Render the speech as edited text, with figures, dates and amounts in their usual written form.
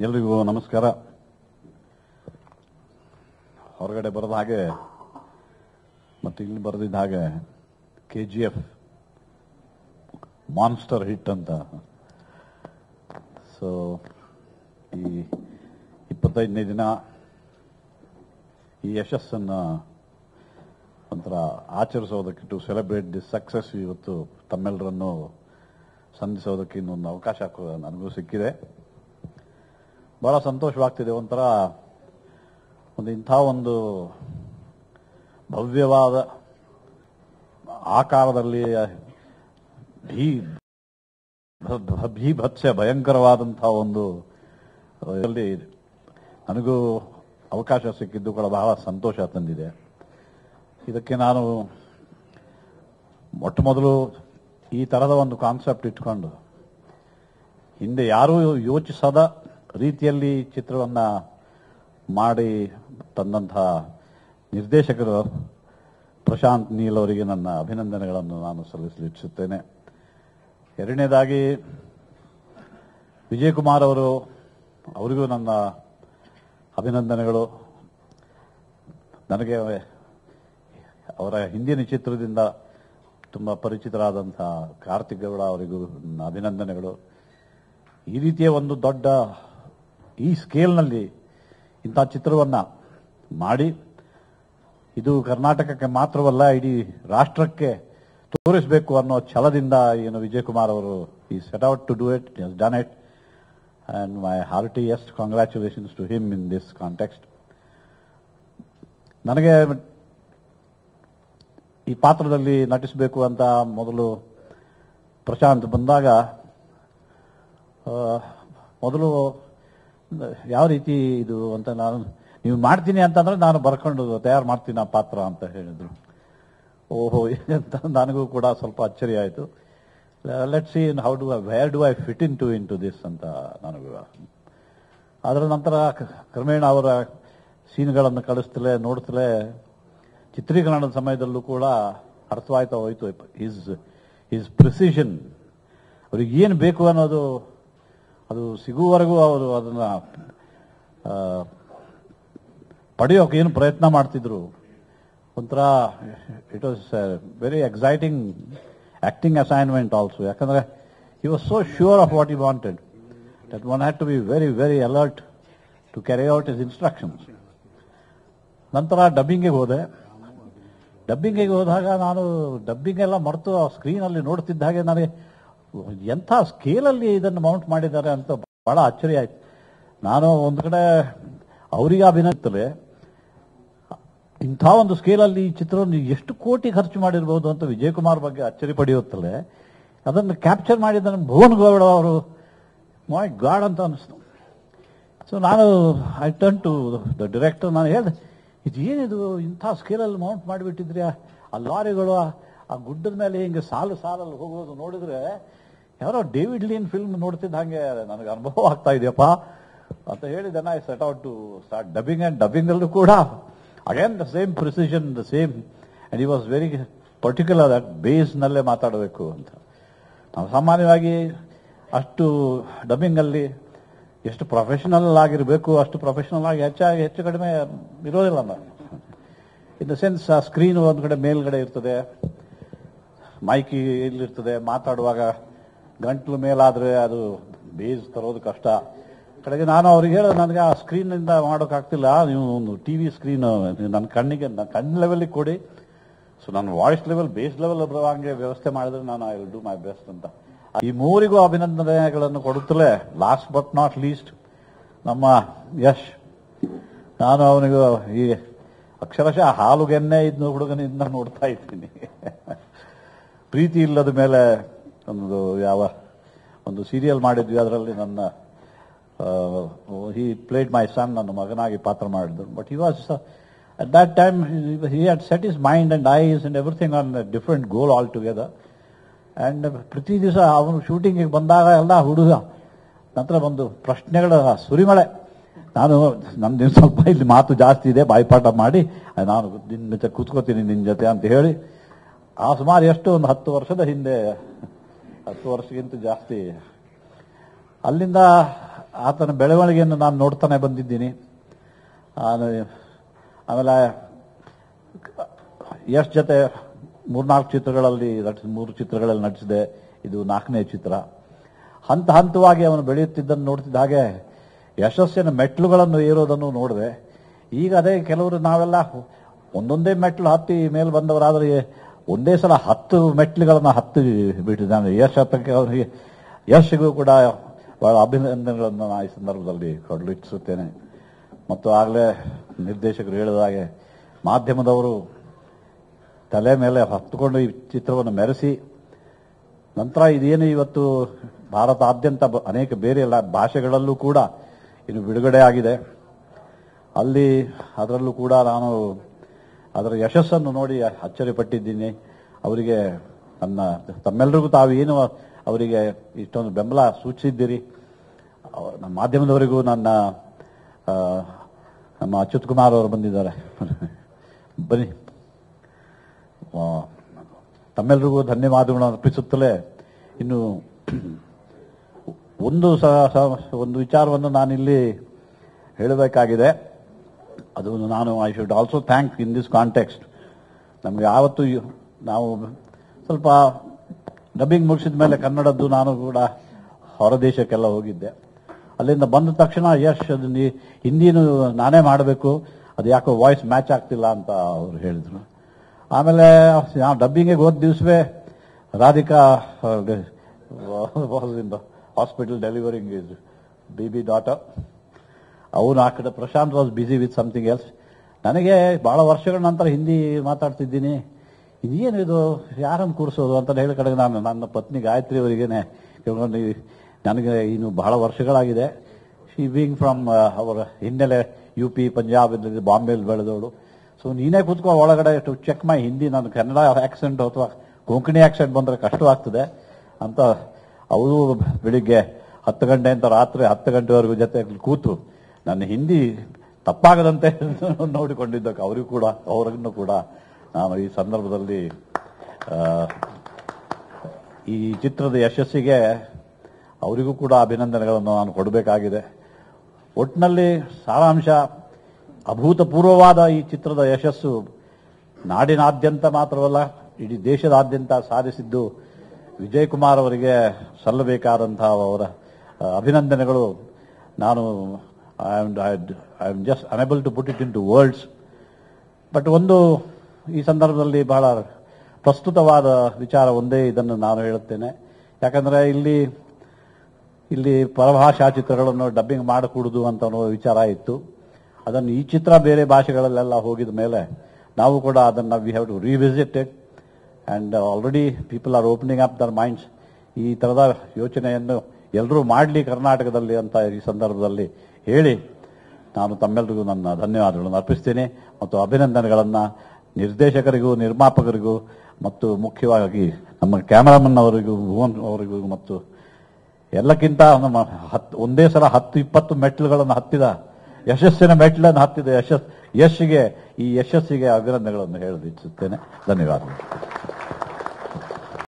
ಎಲ್ರಿಗೂ ನಮಸ್ಕಾರ. ಹೊರಗಡೆ ಬರೆದ ಹಾಗೆ ಮತ್ತು ಇಲ್ಲಿ ಬರೆದಿದ್ದ ಹಾಗೆ KGF ಮಾನ್ಸ್ಟರ್ ಹಿಟ್ ಅಂತ. ಸೊ ಈ 25ನೇ ದಿನ ಈ ಯಶಸ್ಸನ್ನು ಒಂಥರ ಆಚರಿಸೋದಕ್ಕೆ, ಟು ಸೆಲೆಬ್ರೇಟ್ ದಿಸ್ ಸಕ್ಸಸ್, ಇವತ್ತು ತಮ್ಮೆಲ್ಲರನ್ನು ಸಂಧಿಸೋದಕ್ಕೆ ಇನ್ನೊಂದು ಅವಕಾಶ ನನಗೂ ಸಿಕ್ಕಿದೆ. ಬಹಳ ಸಂತೋಷವಾಗ್ತಿದೆ. ಒಂಥರ ಇಂಥ ಒಂದು ಭವ್ಯವಾದ ಆಕಾರದಲ್ಲಿ ಭೀಭತ್ಸ ಭಯಂಕರವಾದಂತಹ ಒಂದು ಇದರಲ್ಲಿ ನನಗೂ ಅವಕಾಶ ಸಿಕ್ಕಿದ್ದು ಕೂಡ ಬಹಳ ಸಂತೋಷ ತಂದಿದೆ. ಇದಕ್ಕೆ ನಾನು ಮೊಟ್ಟ ಮೊದಲು ಈ ತರದ ಒಂದು ಕಾನ್ಸೆಪ್ಟ್ ಇಟ್ಕೊಂಡು ಹಿಂದೆ ಯಾರೂ ಯೋಚಿಸದ ರೀತಿಯಲ್ಲಿ ಚಿತ್ರವನ್ನ ಮಾಡಿ ತಂದಂತಹ ನಿರ್ದೇಶಕರು ಪ್ರಶಾಂತ್ ನೀಲ್ ಅವರಿಗೆ ನನ್ನ ಅಭಿನಂದನೆಗಳನ್ನು ನಾನು ಸಲ್ಲಿಸಲು ಇಚ್ಛಿಸುತ್ತೇನೆ. ಎರಡನೇದಾಗಿ ವಿಜಯ್ ಕುಮಾರ್ ಅವರಿಗೂ ನನ್ನ ಅಭಿನಂದನೆಗಳು. ನನಗೆ ಅವರ ಹಿಂದಿನ ಚಿತ್ರದಿಂದ ತುಂಬ ಪರಿಚಿತರಾದಂತಹ ಕಾರ್ತಿಕ್ ಗೌಡ ಅವರಿಗೂ ನನ್ನ ಅಭಿನಂದನೆಗಳು. ಈ ರೀತಿಯ ಒಂದು ದೊಡ್ಡ ಈ ಸ್ಕೇಲ್ನಲ್ಲಿ ಇಂಥ ಚಿತ್ರವನ್ನ ಮಾಡಿ ಇದು ಕರ್ನಾಟಕಕ್ಕೆ ಮಾತ್ರವಲ್ಲ ಇಡೀ ರಾಷ್ಟ್ರಕ್ಕೆ ತೋರಿಸಬೇಕು ಅನ್ನೋ ಛಲದಿಂದ ಏನು ವಿಜಯ್ ಕುಮಾರ್ ಅವರು ಈ set out to do it, has done it, and my heartiest congratulations to him in this context. ನನಗೆ ಈ ಪಾತ್ರದಲ್ಲಿ ನಟಿಸಬೇಕು ಅಂತ ಮೊದಲು ಪ್ರಶಾಂತ್ ಬಂದಾಗ ಮೊದಲು ಯಾವ ರೀತಿ ಇದು ಅಂತ ನೀವು ಮಾಡ್ತೀನಿ ಅಂತಂದ್ರೆ ನಾನು ಬರ್ಕೊಂಡು ತಯಾರು ಮಾಡ್ತೀನಿ ಆ ಪಾತ್ರ ಅಂತ ಹೇಳಿದ್ರು. ಓಹೋ ಅಂತ ನನಗೂ ಕೂಡ ಸ್ವಲ್ಪ ಅಚ್ಚರಿ ಆಯಿತು. Let's see where do I fit in to this ಅಂತ ನನಗೂ. ಅದರ ನಂತರ ಕ್ರಮೇಣ ಅವರ ಸೀನ್ಗಳನ್ನು ಕಳಿಸ್ತಲೇ ನೋಡ್ತಲೇ ಚಿತ್ರೀಕರಣದ ಸಮಯದಲ್ಲೂ ಕೂಡ ಅರ್ಥವಾಯ್ತಾ ಹೋಯ್ತು ಈಸ್ ಪ್ರಿಸಿಷನ್. ಅವ್ರಿಗೆ ಏನು ಬೇಕು ಅನ್ನೋದು ಅದು ಸಿಗುವವರೆಗೂ ಅವರು ಅದನ್ನ ಪಡೆಯೋಕೆ ಏನು ಪ್ರಯತ್ನ ಮಾಡ್ತಿದ್ರು. ಒಂಥರ it was very exciting acting assignment also. ಯಾಕಂದ್ರೆ he was so sure of what he wanted that one had to be very very alert to carry out his instructions. ನಂತರ ಡಬ್ಬಿಂಗಿಗೆ ಹೋದಾಗ ನಾನು ಡಬ್ಬಿಂಗ್ ಎಲ್ಲ ಮರೆತು ಆ ಸ್ಕ್ರೀನಲ್ಲಿ ನೋಡ್ತಿದ್ದ ಹಾಗೆ ನನಗೆ ಎಂಥ ಸ್ಕೇಲಲ್ಲಿ ಇದನ್ನು ಮೌಂಟ್ ಮಾಡಿದ್ದಾರೆ ಅಂತ ಬಹಳ ಅಚ್ಚರಿ ಆಯ್ತು. ನಾನು ಒಂದು ಕಡೆ ಅವರಿಗೆ ಅಭಿನಯಿಸ್ತಲೇ ಇಂಥ ಒಂದು ಸ್ಕೇಲಲ್ಲಿ ಈ ಚಿತ್ರವನ್ನು ಎಷ್ಟು ಕೋಟಿ ಖರ್ಚು ಮಾಡಿರ್ಬೋದು ಅಂತ ವಿಜಯ್ ಕುಮಾರ್ ಬಗ್ಗೆ ಅಚ್ಚರಿ ಪಡೆಯುತ್ತಲೇ ಅದನ್ನು ಕ್ಯಾಪ್ಚರ್ ಮಾಡಿದ್ದನ್ನು ಭುವನ್ ಗೌಡ ಅವರು ಮೈ ಗಾಡ್ ಅಂತ ಅನಿಸ್ತು. ಸೊ ನಾನು I turn to the director. ನಾನು ಹೇಳಿದೆ, ಇದೇನಿದು ಇಂಥ ಸ್ಕೇಲಲ್ಲಿ ಮೌಂಟ್ ಮಾಡಿಬಿಟ್ಟಿದ್ರಿ, ಆ ಲಾರಿಗಳು ಆ ಗುಡ್ಡದ ಮೇಲೆ ಹಿಂಗೆ ಸಾಲಲ್ಲಿ ಹೋಗೋದು ನೋಡಿದ್ರೆ ಯಾರೋ ಡೇವಿಡ್ ಲೀನ್ ಫಿಲ್ಮ್ ನೋಡ್ತಿದ್ದ ಹಾಗೆ ನನಗೆ ಅನುಭವ ಆಗ್ತಾ ಇದೆಯಪ್ಪ ಅಂತ ಹೇಳಿದೆ. I set out to start dubbing. And dubbing ಅಲ್ಲೂ ಕೂಡ again the same precision, the same. And he was very particular that base ನಲ್ಲೇ ಮಾತಾಡಬೇಕು ಅಂತ. ನಾವು ಸಾಮಾನ್ಯವಾಗಿ ಅಷ್ಟು ಡಬ್ಬಿಂಗ್ ಅಲ್ಲಿ ಎಷ್ಟು ಪ್ರೊಫೆಷನಲ್ ಆಗಿರಬೇಕು ಅಷ್ಟು ಪ್ರೊಫೆಷನಲ್ ಆಗಿ ಹೆಚ್ಚು ಕಡಿಮೆ ಇರೋದಿಲ್ಲ. ಇನ್ ದ ಸೆನ್ಸ್ ಆ ಸ್ಕ್ರೀನ್ ಒಂದು ಕಡೆ ಮೇಲ್ಗಡೆ ಇರ್ತದೆ, ಮೈಕ್ ಇಲ್ಲಿರ್ತದೆ, ಮಾತಾಡುವಾಗ ಗಂಟ್ಲು ಮೇಲಾದ್ರೆ ಅದು ಬೇಸ್ ತರೋದು ಕಷ್ಟ. ಕಡೆಗೆ ನಾನು ಅವ್ರಿಗೆ ಹೇಳೋದು, ನನಗೆ ಆ ಸ್ಕ್ರೀನಿಂದ ಮಾಡೋಕ್ಕಾಗ್ತಿಲ್ಲ, ನೀವು ಒಂದು ಟಿವಿ ಸ್ಕ್ರೀನ್ ನನ್ನ ಕಣ್ಣು ಲೆವೆಲ್ಗೆ ಕೊಡಿ, ಸೊ ನನ್ನ ವಾಯ್ಸ್ ಲೆವೆಲ್ ಬೇಸ್ ಲೆವೆಲ್ ಬರುವಂಗೆ ವ್ಯವಸ್ಥೆ ಮಾಡಿದ್ರೆ ನಾನು I will do my best ಅಂತ. ಈ ಮೂರಿಗೂ ಅಭಿನಂದನೆಗಳನ್ನು ಕೊಡುತ್ತಲೇ ಲಾಸ್ಟ್ ಬಟ್ ನಾಟ್ ಲೀಸ್ಟ್ ನಮ್ಮ ಯಶ್. ನಾನು ಅವನಿಗೂ ಈ ಅಕ್ಷರಶಃ ಹಾಲುಗೆನ್ನೆ ಇದ್ದ ಹುಡುಗನಿಂದ ನೋಡ್ತಾ ಇದ್ದೀನಿ. ಪ್ರೀತಿ ಇಲ್ಲದ ಮೇಲೆ ಒಂದು ಸೀರಿಯಲ್ ಮಾಡಿದ್ವಿ, ಅದರಲ್ಲಿ ನನ್ನ ಹಿ ಪ್ಲೇಡ್ ಮೈ ಸನ್, ನನ್ನ ಮಗನಾಗಿ ಪಾತ್ರ ಮಾಡಿದ್ರು. But he was at that time he had set his mind and eyes and everything on different goal all together. And ಪ್ರತಿ ದಿವಸ ಅವನು ಶೂಟಿಂಗಿಗೆ ಬಂದಾಗ ಎಲ್ಲ ಹುಡುಗ ನಂತರ ಒಂದು ಪ್ರಶ್ನೆಗಳ ಸುರಿಮಳೆ. ನಮ್ದು ಸ್ವಲ್ಪ ಇಲ್ಲಿ ಮಾತು ಜಾಸ್ತಿ ಇದೆ, ಬಾಯಿಪಾಠ ಮಾಡಿ ನಾನು ನಿನ್ನ ಜೊತೆ ಕೂತ್ಕೋತೀನಿ ನಿನ್ನ ಜೊತೆ ಅಂತ ಹೇಳಿ ಆ ಸುಮಾರು ಎಷ್ಟು ಒಂದು 10 ವರ್ಷದ ಹಿಂದೆ, 10 ವರ್ಷಕ್ಕಿಂತ ಜಾಸ್ತಿ. ಅಲ್ಲಿಂದ ಆತನ ಬೆಳವಣಿಗೆಯನ್ನು ನಾನು ನೋಡ್ತಾನೆ ಬಂದಿದ್ದೀನಿ. ಆಮೇಲೆ ಯಶ್ ಜೊತೆ 3-4 ಚಿತ್ರಗಳಲ್ಲಿ 3 ಚಿತ್ರಗಳಲ್ಲಿ ನಟಿಸಿದೆ. ಇದು 4ನೇ ಚಿತ್ರ. ಹಂತ ಹಂತವಾಗಿ ಅವನು ಬೆಳೆಯುತ್ತಿದ್ದನ್ನು ನೋಡ್ತಿದ್ದ ಹಾಗೆ ಯಶಸ್ಸಿನ ಮೆಟ್ಲುಗಳನ್ನು ಏರೋದನ್ನು ನೋಡಿದೆ. ಈಗ ಅದೇ ಕೆಲವರು ನಾವೆಲ್ಲ ಒಂದೊಂದೇ ಮೆಟ್ಲು ಹತ್ತಿ ಮೇಲೆ ಬಂದವರಾದರೆ ಒಂದೇ ಸಲ 10 ಮೆಟ್ಲುಗಳನ್ನು ಹತ್ತಿ ಬಿಟ್ಟಿದ್ದಾನೆ. ಯಶ್ ಹತ್ತಕ್ಕೆ ಅವರಿಗೆ ಯಶ್ಗೂ ಕೂಡ ಬಹಳ ಅಭಿನಂದನೆಗಳನ್ನು ನಾನು ಈ ಸಂದರ್ಭದಲ್ಲಿ ಕೊಡಲಿಚ್ಛಿಸುತ್ತೇನೆ. ಮತ್ತು ಆಗಲೇ ನಿರ್ದೇಶಕರು ಹೇಳಿದ ಹಾಗೆ ಮಾಧ್ಯಮದವರು ತಲೆ ಮೇಲೆ ಹತ್ತುಕೊಂಡು ಈ ಚಿತ್ರವನ್ನು ಮೆರೆಸಿ ನಂತರ ಇದೇನು ಇವತ್ತು ಭಾರತಾದ್ಯಂತ ಅನೇಕ ಬೇರೆ ಎಲ್ಲ ಭಾಷೆಗಳಲ್ಲೂ ಕೂಡ ಇದು ಬಿಡುಗಡೆ ಆಗಿದೆ. ಅದರಲ್ಲೂ ಕೂಡ ನಾನು ಅದರ ಯಶಸ್ಸನ್ನು ನೋಡಿ ಅಚ್ಚರಿಪಟ್ಟಿದ್ದೀನಿ. ಅವರಿಗೆ ತಮ್ಮೆಲ್ಲರಿಗೂ ತಾವೇನು ಅವರಿಗೆ ಇಷ್ಟೊಂದು ಬೆಂಬಲ ಸೂಚಿಸಿದ್ದೀರಿ. ನಮ್ಮ ಮಾಧ್ಯಮದವರಿಗೂ ನಮ್ಮ ಅಚ್ಯುತ್ ಕುಮಾರ್ ಅವರು ಬಂದಿದ್ದಾರೆ, ಬನ್ನಿ. ತಮ್ಮೆಲ್ಲರಿಗೂ ಧನ್ಯವಾದಗಳನ್ನು ಅರ್ಪಿಸುತ್ತಲೇ ಇನ್ನು ಒಂದು ವಿಚಾರವನ್ನು ನಾನಿಲ್ಲಿ ಹೇಳಬೇಕಾಗಿದೆ. ಅದು ನಾನು I should also thank in this context. ನಮಗೆ ಯಾವತ್ತು ನಾವು ಸ್ವಲ್ಪ ಡಬ್ಬಿಂಗ್ ಮುಗಿಸಿದ ಮೇಲೆ ಕನ್ನಡದ್ದು ನಾನು ಕೂಡ ಹೊರದೇಶಕ್ಕೆಲ್ಲ ಹೋಗಿದ್ದೆ. ಅಲ್ಲಿಂದ ಬಂದ ತಕ್ಷಣ ಯಶ್ ಅದನ್ನು ಹಿಂದಿನೂ ನಾನೇ ಮಾಡಬೇಕು, ಅದು ಯಾಕೋ ವಾಯ್ಸ್ ಮ್ಯಾಚ್ ಆಗ್ತಿಲ್ಲ ಅಂತ ಅವರು ಹೇಳಿದರು. ಆಮೇಲೆ ನಾವು ಡಬ್ಬಿಂಗ್ಗೆ ಹೋದ ದಿವಸವೇ Radhika hospital delivering his baby daughter. ಅವನು ಆ ಕಡೆ Prashanth was busy with something else. ನನಗೆ ಬಹಳ ವರ್ಷಗಳ ನಂತರ ಹಿಂದಿ ಮಾತಾಡ್ತಿದ್ದೀನಿ. ಇದೇನು ಇದು, ಯಾರನ್ನು ಕೂರಿಸೋದು ಅಂತ ಹೇಳಿ ಕಡೆಗೆ ನಾನು ನನ್ನ ಪತ್ನಿ ಗಾಯತ್ರಿ ಅವರಿಗೇನೆ ಕೇಳ್ಕೊಂಡು, ನನಗೆ ಇನ್ನು ಬಹಳ ವರ್ಷಗಳಾಗಿದೆ. ಶಿ ಬೀಯಿಂಗ್ ಫ್ರಮ್ ಅವರ ಹಿನ್ನೆಲೆ UP ಪಂಜಾಬ್ ಬಾಂಬೆಲಿ ಬೆಳೆದವಳು. ಸೊ ನೀನೇ ಕೂತ್ಕೋ ಒಳಗಡೆ ಟು ಚೆಕ್ ಮೈ ಹಿಂದಿ, ನಾನು ಕನ್ನಡ ಆಕ್ಸೆಂಟ್ ಅಥವಾ ಕೊಂಕಣಿ ಆಕ್ಸೆಂಟ್ ಬಂದರೆ ಕಷ್ಟವಾಗ್ತದೆ ಅಂತ ಅವರು ಬೆಳಿಗ್ಗೆ 10 ಗಂಟೆಯಿಂದ ರಾತ್ರಿ 10 ಗಂಟೆವರೆಗೂ ಜೊತೆ ಕೂತು ನನ್ನ ಹಿಂದಿ ತಪ್ಪಾಗದಂತೆ ನೋಡಿಕೊಂಡಿದ್ದಕ್ಕೆ ಅವರನ್ನು ಕೂಡ ನಾನು ಈ ಸಂದರ್ಭದಲ್ಲಿ ಈ ಚಿತ್ರದ ಯಶಸ್ಸಿಗೆ ಅವರಿಗೂ ಕೂಡ ಅಭಿನಂದನೆಗಳನ್ನು ನಾನು ಕೊಡಬೇಕಾಗಿದೆ. ಒಟ್ಟಿನಲ್ಲಿ ಸಾರಾಂಶ, ಅಭೂತಪೂರ್ವವಾದ ಈ ಚಿತ್ರದ ಯಶಸ್ಸು ನಾಡಿನಾದ್ಯಂತ ಮಾತ್ರವಲ್ಲ ಇಡೀ ದೇಶದಾದ್ಯಂತ ಸಾಧಿಸಿದ್ದು ವಿಜಯ್ ಕುಮಾರ್ ಅವರಿಗೆ ಸಲ್ಲಬೇಕಾದಂತಹ ಅವರ ಅಭಿನಂದನೆಗಳು. ನಾನು I am just unable to put it in to words. But ಒಂದು ಈ ಸಂದರ್ಭದಲ್ಲಿ ಬಹಳ ಪ್ರಸ್ತುತವಾದ ವಿಚಾರ ಒಂದೇ, ಇದನ್ನು ನಾನು ಹೇಳುತ್ತೇನೆ. ಯಾಕಂದರೆ ಇಲ್ಲಿ ಪರಭಾಷಾ ಚಿತ್ರಗಳನ್ನು ಡಬ್ಬಿಂಗ್ ಮಾಡಕೂಡದು ಅಂತ ಅನ್ನೋ ವಿಚಾರ ಇತ್ತು. ಅದನ್ನು ಈ ಚಿತ್ರ ಬೇರೆ ಭಾಷೆಗಳಲ್ಲೆಲ್ಲ ಹೋಗಿದ ಮೇಲೆ ನಾವು ಕೂಡ ಅದನ್ನು we have to revisit it and already people are opening up their minds. ಈ ಥರದ ಯೋಚನೆಯನ್ನು ಎಲ್ಲರೂ ಮಾಡಲಿ ಕರ್ನಾಟಕದಲ್ಲಿ ಅಂತ ಈ ಸಂದರ್ಭದಲ್ಲಿ ಹೇಳಿ ನಾನು ತಮ್ಮೆಲ್ಲರಿಗೂ ನನ್ನ ಧನ್ಯವಾದಗಳನ್ನು ಅರ್ಪಿಸ್ತೀನಿ ಮತ್ತು ಅಭಿನಂದನೆಗಳನ್ನು ನಿರ್ದೇಶಕರಿಗೂ ನಿರ್ಮಾಪಕರಿಗೂ ಮತ್ತು ಮುಖ್ಯವಾಗಿ ನಮ್ಮ ಕ್ಯಾಮರಾಮನ್ ಅವರಿಗೂ ಭುವನ್ ಅವರಿಗೂ ಮತ್ತು ಎಲ್ಲಕ್ಕಿಂತ ನಮ್ಮ ಒಂದೇ ಸಲ 10-20 ಮೆಟ್ಲುಗಳನ್ನು ಹತ್ತಿದ ಯಶಸ್ಸಿನ ಮೆಟ್ಲನ್ನು ಹತ್ತಿದ ಯಶಸ್ಸಿಗೆ ಈ ಯಶಸ್ಸಿಗೆ ಅಭಿನಂದನೆಗಳನ್ನು ಹೇಳಲು ಇಚ್ಛಿಸುತ್ತೇನೆ. ಧನ್ಯವಾದಗಳು.